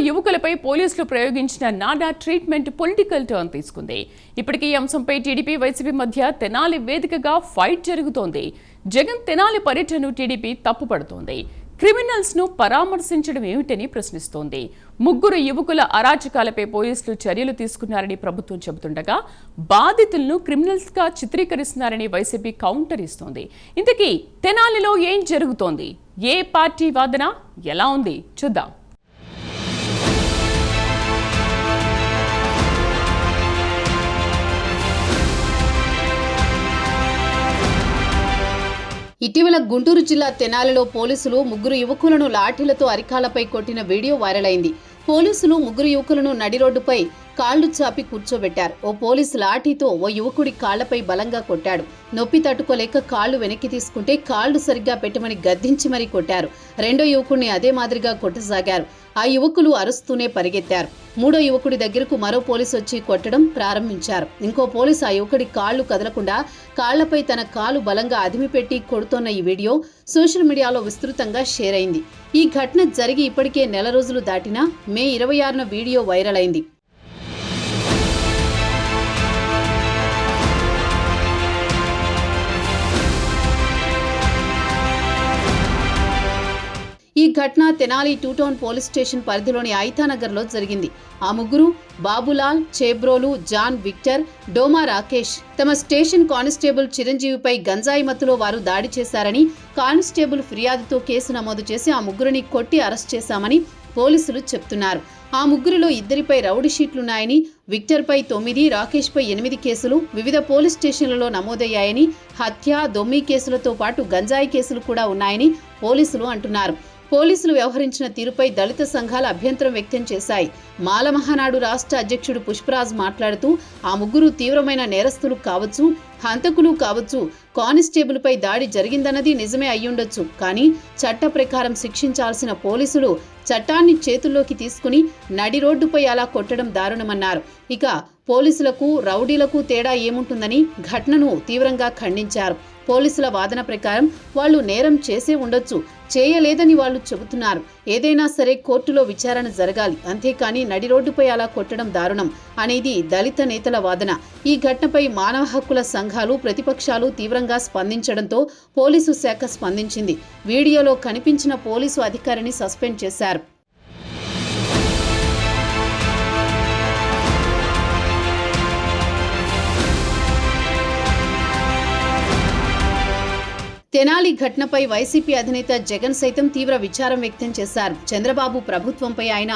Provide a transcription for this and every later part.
యువకులపై పోలీసులు ప్రయోగించిన నాడా treatment political turn తీసుకుంది. ఇప్పటికీ ఈ అంశంపై టీడీపీ వైసీపీ మధ్య తెనాలి వేదికగా ఫైట్ జరుగుతోంది. జగన్ తెనాలి పర్యటనను టీడీపీ తప్పుపడుతోంది. క్రిమినల్స్ ను పరామర్శించడం ఏమిటని ప్రశ్నిస్తోంది. ముగ్గురు యువకుల అరాచకాలపై పోలీసులు చర్యలు తీసుకున్నారని ప్రభుత్వం చెబుతుండగా బాధితులను క్రిమినల్స్ గా చిత్రీకరిస్తున్నారని వైసీపీ కౌంటర్ ఇస్తోంది. ఇంతకీ తెనాలిలో ఏం జరుగుతోంది? ఏ పార్టీ వాదన ఎలా ఉంది చూద్దాం. ఇటీవల గుంటూరు జిల్లా తెనాలిలో పోలీసులు ముగ్గురు యువకులను లాఠీలతో అరికాలపై కొట్టిన వీడియో వైరల్ అయింది. పోలీసులు ముగ్గురు యువకులను నడి రోడ్డుపై కాళ్లు చాపి కూర్చోబెట్టారు. ఓ పోలీసు లాఠీతో ఓ యువకుడి కాళ్లపై బలంగా కొట్టాడు. నొప్పి తట్టుకోలేక కాళ్లు వెనక్కి తీసుకుంటే కాళ్లు సరిగ్గా పెట్టమని గద్దించి మరీ కొట్టారు. రెండో యువకుడిని అదే మాదిరిగా కొట్టసాగారు. ఆ యువకులు అరుస్తూనే పరిగెత్తారు. మూడో యువకుడి దగ్గరకు మరో పోలీసు వచ్చి కొట్టడం ప్రారంభించారు. ఇంకో పోలీసు ఆ యువకుడి కాళ్లు కదలకుండా కాళ్లపై తన కాలు బలంగా అదిమిపెట్టి కొడుతోన్న ఈ వీడియో సోషల్ మీడియాలో విస్తృతంగా షేర్ అయింది. ఈ ఘటన జరిగి ఇప్పటికే నెల రోజులు దాటినా మే 26న వీడియో వైరల్ అయింది. ఈ ఘటన తెనాలి 2 టౌన్ పోలీస్ స్టేషన్ పరిధిలోని ఐతానగర్లో జరిగింది. ఆ ముగ్గురు బాబులాల్, చేబ్రోలు, జాన్ విక్టర్, డోమా రాకేష్ తమ స్టేషన్ కానిస్టేబుల్ చిరంజీవిపై గంజాయి మత్తులో వారు దాడి చేశారని, కానిస్టేబుల్ ఫిర్యాదుతో కేసు నమోదు చేసి ఆ ముగ్గురిని కొట్టి అరెస్ట్ చేశామని పోలీసులు చెప్తున్నారు. ఆ ముగ్గురిలో ఇద్దరిపై రౌడీ షీట్లున్నాయని, విక్టర్పై 9, రాకేష్పై 8 కేసులు వివిధ పోలీస్ స్టేషన్లలో నమోదయ్యాయని, హత్య, దొమ్మి కేసులతో పాటు గంజాయి కేసులు కూడా ఉన్నాయని పోలీసులు అంటున్నారు. పోలీసులు వ్యవహరించిన తీరుపై దళిత సంఘాలు అభ్యంతరం వ్యక్తం చేశాయి. మాల మహానాడు రాష్ట్ర అధ్యక్షుడు పుష్పరాజ్ మాట్లాడుతూ ఆ ముగ్గురు తీవ్రమైన నేరస్తులు కావచ్చు, హంతకులు కావచ్చు. కానిస్టేబుల్పై దాడి జరిగిందన్నది నిజమే అయ్యుండొచ్చు. కానీ చట్ట ప్రకారం శిక్షించాల్సిన పోలీసులు చట్టాన్ని చేతుల్లోకి తీసుకుని నడి రోడ్డుపై అలా కొట్టడం దారుణమన్నారు. ఇక పోలీసులకు రౌడీలకు తేడా ఏముంటుందని ఘటనను తీవ్రంగా ఖండించారు. పోలీసుల వాదన ప్రకారం వాళ్లు నేరం చేసే ఉండొచ్చు, చేయలేదని వాళ్లు చెబుతున్నారు. ఏదైనా సరే కోర్టులో విచారణ జరగాలి, అంతేకాని నడి రోడ్డుపై అలా కొట్టడం దారుణం అనేది దళిత నేతల వాదన. ఈ ఘటనపై మానవ హక్కుల సంఘాలు, ప్రతిపక్షాలు తీవ్రంగా స్పందించడంతో పోలీసు శాఖ స్పందించింది. వీడియోలో కనిపించిన పోలీసు అధికారిని సస్పెండ్ చేశారు. తెనాలి ఘటనపై వైసీపీ అధినేత జగన్ సైతం తీవ్ర విచారం వ్యక్తం చేశారు. చంద్రబాబు ప్రభుత్వంపై ఆయన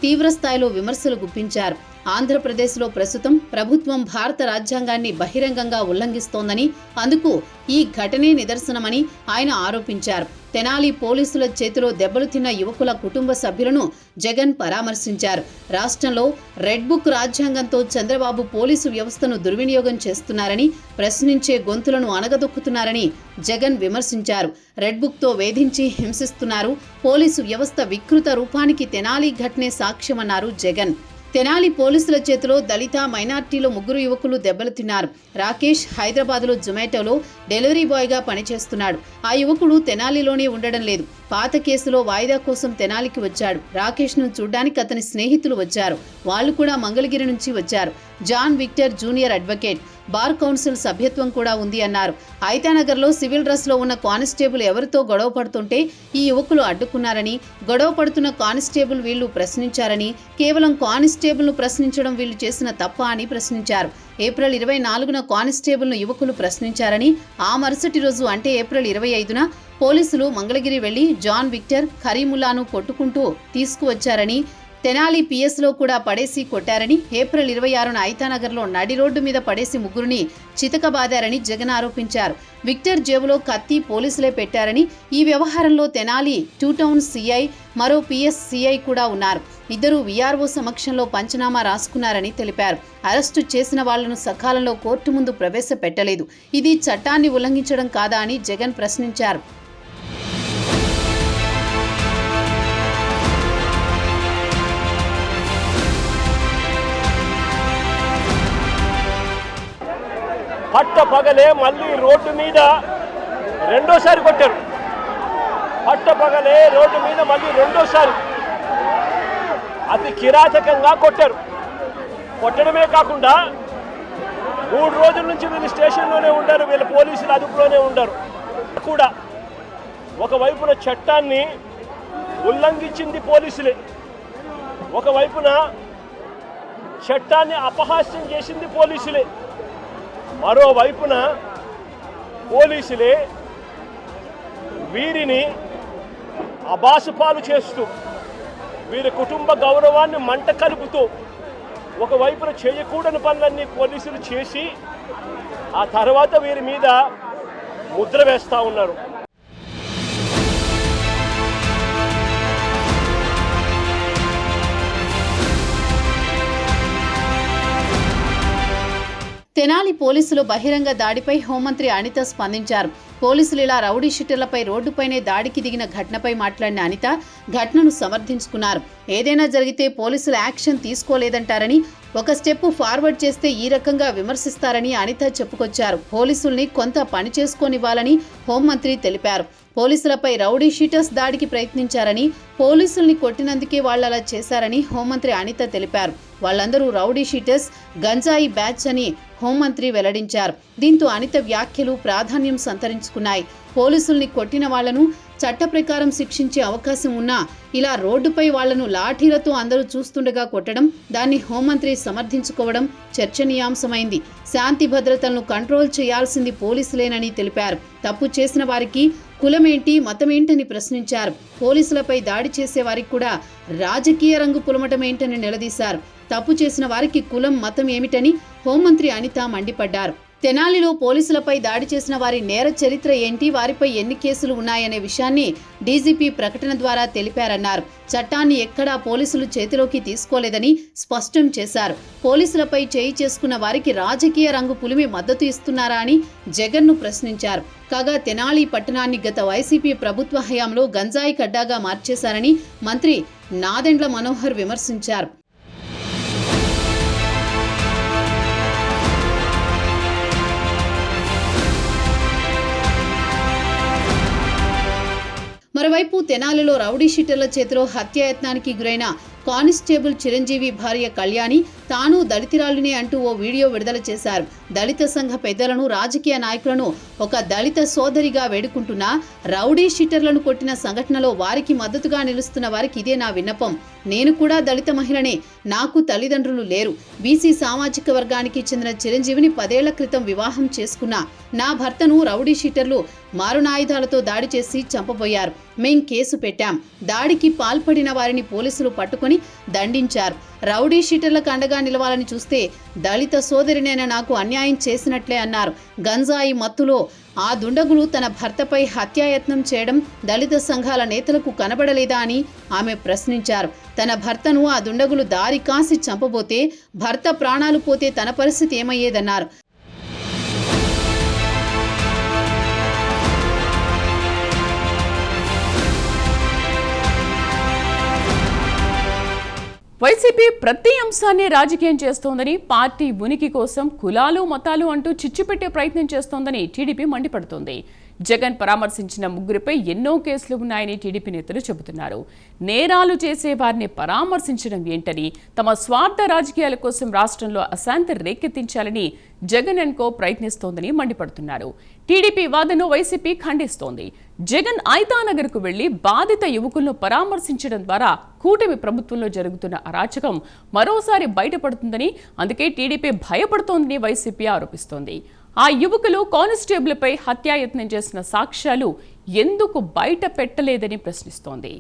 తీవ్ర స్థాయిలో విమర్శలు గుప్పించారు. ఆంధ్రప్రదేశ్లో ప్రస్తుతం ప్రభుత్వం భారత రాజ్యాంగాన్ని బహిరంగంగా ఉల్లంఘిస్తోందని, అందుకు ఈ ఘటనే నిదర్శనమని ఆయన ఆరోపించారు. తెనాలి పోలీసుల చేతిలో దెబ్బలు తిన్న యువకుల కుటుంబ సభ్యులను జగన్ పరామర్శించారు. రాష్ట్రంలో రెడ్ బుక్ రాజ్యాంగంతో చంద్రబాబు పోలీసు వ్యవస్థను దుర్వినియోగం చేస్తున్నారని, ప్రశ్నించే గొంతులను అణగదొక్కుతున్నారని జగన్ విమర్శించారు. రెడ్ బుక్తో వేధించి హింసిస్తున్నారు. పోలీసు వ్యవస్థ వికృత రూపానికి తెనాలి ఘటనే సాక్ష్యమన్నారు జగన్. తెనాలి పోలీసుల చేతిలో దళిత, మైనార్టీలో ముగ్గురు యువకులు దెబ్బలు తిన్నారు. రాకేష్ హైదరాబాద్లో జొమాటోలో డెలివరీ బాయ్గా పనిచేస్తున్నాడు. ఆ యువకుడు తెనాలిలోనే ఉండడం లేదు. పాత కేసులో వాయిదా కోసం తెనాలికి వచ్చాడు. రాకేష్ను చూడ్డానికి అతని స్నేహితులు వచ్చారు. వాళ్లు కూడా మంగళగిరి నుంచి వచ్చారు. John Victor junior advocate, bar council సభ్యత్వం కూడా ఉంది అన్నారు. ఐతానగర్లో సివిల్ డ్రెస్లో ఉన్న కానిస్టేబుల్ ఎవరితో గొడవ పడుతుంటే ఈ యువకులు అడ్డుకున్నారని, గొడవ పడుతున్న కానిస్టేబుల్ వీళ్లు ప్రశ్నించారని, కేవలం కానిస్టేబుల్ను ప్రశ్నించడం వీళ్లు చేసిన తప్ప అని ప్రశ్నించారు. ఏప్రిల్ 24న కానిస్టేబుల్ను యువకులు ప్రశ్నించారని, ఆ మరుసటి రోజు అంటే ఏప్రిల్ 25న పోలీసులు మంగళగిరి వెళ్లి జాన్ విక్టర్, కరీముల్లాను కొట్టుకుంటూ తీసుకువచ్చారని, తెనాలి పిఎస్లో కూడా పడేసి కొట్టారని, ఏప్రిల్ 26న ఐతానగర్లో నడి రోడ్డు మీద పడేసి ముగ్గురిని చితకబాదారని జగన్ ఆరోపించారు. విక్టర్ జేబులో కత్తి పోలీసులే పెట్టారని, ఈ వ్యవహారంలో తెనాలి 2 టౌన్ సిఐ, మరో పిఎస్ సిఐ కూడా ఉన్నారు. ఇద్దరు విఆర్ఓ సమక్షంలో పంచనామా రాసుకున్నారని తెలిపారు. అరెస్టు చేసిన వాళ్లను సకాలంలో కోర్టు ముందు ప్రవేశపెట్టలేదు. ఇది చట్టాన్ని ఉల్లంఘించడం కాదా అని జగన్ ప్రశ్నించారు. పట్టపగలే మళ్ళీ రోడ్డు మీద రెండోసారి కొట్టారు. పట్టపగలే రోడ్డు మీద మళ్ళీ రెండోసారి అతి కిరాతకంగా కొట్టారు. కొట్టడమే కాకుండా 3 రోజుల నుంచి వీళ్ళు స్టేషన్లోనే ఉండారు, వీళ్ళ పోలీసులు అదుపులోనే ఉండారు. కూడా ఒకవైపున చట్టాన్ని ఉల్లంఘించింది పోలీసులే, ఒకవైపున చట్టాన్ని అపహాస్యం చేసింది పోలీసులే, మరోవైపున పోలీసులే వీరిని అబాసుపాలు చేస్తూ వీరి కుటుంబ గౌరవాన్ని మంట కలుపుతూ ఒకవైపున చేయకూడని పనులన్నీ పోలీసులు చేసి ఆ తర్వాత వీరి మీద ముద్ర వేస్తూ ఉన్నారు. తెనాలి పోలీసులు బహిరంగ దాడిపై హోంమంత్రి అనిత స్పందించారు. పోలీసులు ఇలా రౌడీ షీటర్లపై రోడ్డుపైనే దాడికి దిగిన ఘటనపై మాట్లాడిన అనిత ఘటనను సమర్థించుకున్నారు. ఏదైనా జరిగితే పోలీసులు యాక్షన్ తీసుకోలేదంటారని, ఒక స్టెప్ ఫార్వర్డ్ చేస్తే ఈ రకంగా విమర్శిస్తారని అనిత చెప్పుకొచ్చారు. పోలీసుల్ని కొంత పని చేసుకోనివ్వాలని హోంమంత్రి తెలిపారు. పోలీసులపై రౌడీ షీటర్స్ దాడికి ప్రయత్నించారని, పోలీసుల్ని కొట్టినందుకే వాళ్ళలా చేశారని హోంమంత్రి అనిత తెలిపారు. వాళ్ళందరూ రౌడీ షీటర్స్, గంజాయి బ్యాచ్ అని హోంమంత్రి వెల్లడించారు. దీంతో అనిత వ్యాఖ్యలు ప్రాధాన్యం సంతరించుకున్నాయి. పోలీసుల్ని కొట్టిన వాళ్లను చట్ట ప్రకారం శిక్షించే అవకాశం ఉన్నా ఇలా రోడ్డుపై వాళ్లను లాఠీలతో అందరూ చూస్తుండగా కొట్టడం, దాన్ని హోంమంత్రి సమర్థించుకోవడం చర్చనీయాంశమైంది. శాంతి భద్రతలను కంట్రోల్ చేయాల్సింది పోలీసులేనని తెలిపారు. తప్పు చేసిన వారికి కులమేంటి, మతమేంటని ప్రశ్నించారు. పోలీసులపై దాడి చేసే వారికి కూడా రాజకీయ రంగు పులమటమేంటని నిలదీశారు. తప్పు చేసిన వారికి కులం, మతం ఏమిటని హోంమంత్రి అనిత మండిపడ్డారు. తెనాలిలో పోలీసులపై దాడి చేసిన వారి నేర చరిత్ర ఏంటి, వారిపై ఎన్ని కేసులు ఉన్నాయనే విషయాన్ని డీజీపీ ప్రకటన ద్వారా తెలిపారన్నారు. చట్టాన్ని ఎక్కడా పోలీసులు చేతిలోకి తీసుకోలేదని స్పష్టం చేశారు. పోలీసులపై చేయి చేసుకున్న వారికి రాజకీయ రంగు పులిమి మద్దతు ఇస్తున్నారా అని జగన్ను ప్రశ్నించారు. కాగా తెనాలి పట్టణాన్ని గత వైసీపీ ప్రభుత్వ హయాంలో గంజాయి కడ్డాగా మార్చేశారని మంత్రి నాదెండ్ల మనోహర్ విమర్శించారు. మరోవైపు తెనాలిలో రౌడీ షీటర్ల చేతిలో హత్యాయత్నానికి గురైన కానిస్టేబుల్ చిరంజీవి భార్య కళ్యాణి తాను దళితురాలినే అంటూ ఓ వీడియో విడుదల చేశారు. దళిత సంఘ పెద్దలను, రాజకీయ నాయకులను ఒక దళిత సోదరిగా వేడుకుంటున్న రౌడీ షీటర్లను కొట్టిన సంఘటనలో వారికి మద్దతుగా నిలుస్తున్న వారికి ఇదే నా విన్నపం. నేను కూడా దళిత మహిళనే, నాకు తల్లిదండ్రులు లేరు. బీసీ సామాజిక వర్గానికి చెందిన చిరంజీవిని 10 ఏళ్ల క్రితం వివాహం చేసుకున్నా. నా భర్తను రౌడీ షీటర్లు మారునాయుధాలతో దాడి చేసి చంపబోయారు. మేం కేసు పెట్టాం. దాడికి పాల్పడిన వారిని పోలీసులు పట్టుకొని దండించారు. రౌడీ షీటర్లకు అండగా నిలవాలని చూస్తే దళిత సోదరినైనా నాకు అన్యాయం చేసినట్లే అన్నారు. గంజాయి మత్తులో ఆ దుండగులు తన భర్తపై హత్యాయత్నం చేయడం దళిత సంఘాల నేతలకు కనబడలేదా అని ఆమె ప్రశ్నించారు. తన భర్తను ఆ దుండగులు దారి కాసి చంపబోతే భర్త ప్రాణాలు పోతే తన పరిస్థితి ఏమయ్యేదన్నారు. వైసీపీ ప్రతి అంశాన్ని రాజకీయం చేస్తోందని, పార్టీ ఉనికి కోసం కులాలు మతాలు అంటూ చిచ్చుపెట్టే ప్రయత్నం చేస్తోందని టీడీపీ మండిపడుతోంది. జగన్ పరామర్శించిన 3 ఎన్నో కేసులు ఉన్నాయని టీడీపీ నేతలు చెబుతున్నారు. నేరాలు చేసే వారిని పరామర్శించడం ఏంటని, తమ స్వార్థ రాజకీయాల కోసం రాష్ట్రంలో అశాంతి రేకెత్తించాలని జగన్ అండ్ కో ప్రయత్నిస్తోందని మండిపడుతున్నారు. టీడీపీ వాదనను వైసీపీ ఖండిస్తోంది. జగన్ ఐతానగర్కు వెళ్లి బాధిత యువకులను పరామర్శించడం ద్వారా కూటమి ప్రభుత్వంలో జరుగుతున్న అరాచకం మరోసారి బయటపడుతుందని, అందుకే టీడీపీ భయపడుతోందని వైసీపీ ఆరోపిస్తోంది. ఆ యువకులు కానిస్టేబుల్పై హత్యాయత్నం చేసిన సాక్ష్యాలు ఎందుకు బయట పెట్టలేదని ప్రశ్నిస్తోంది.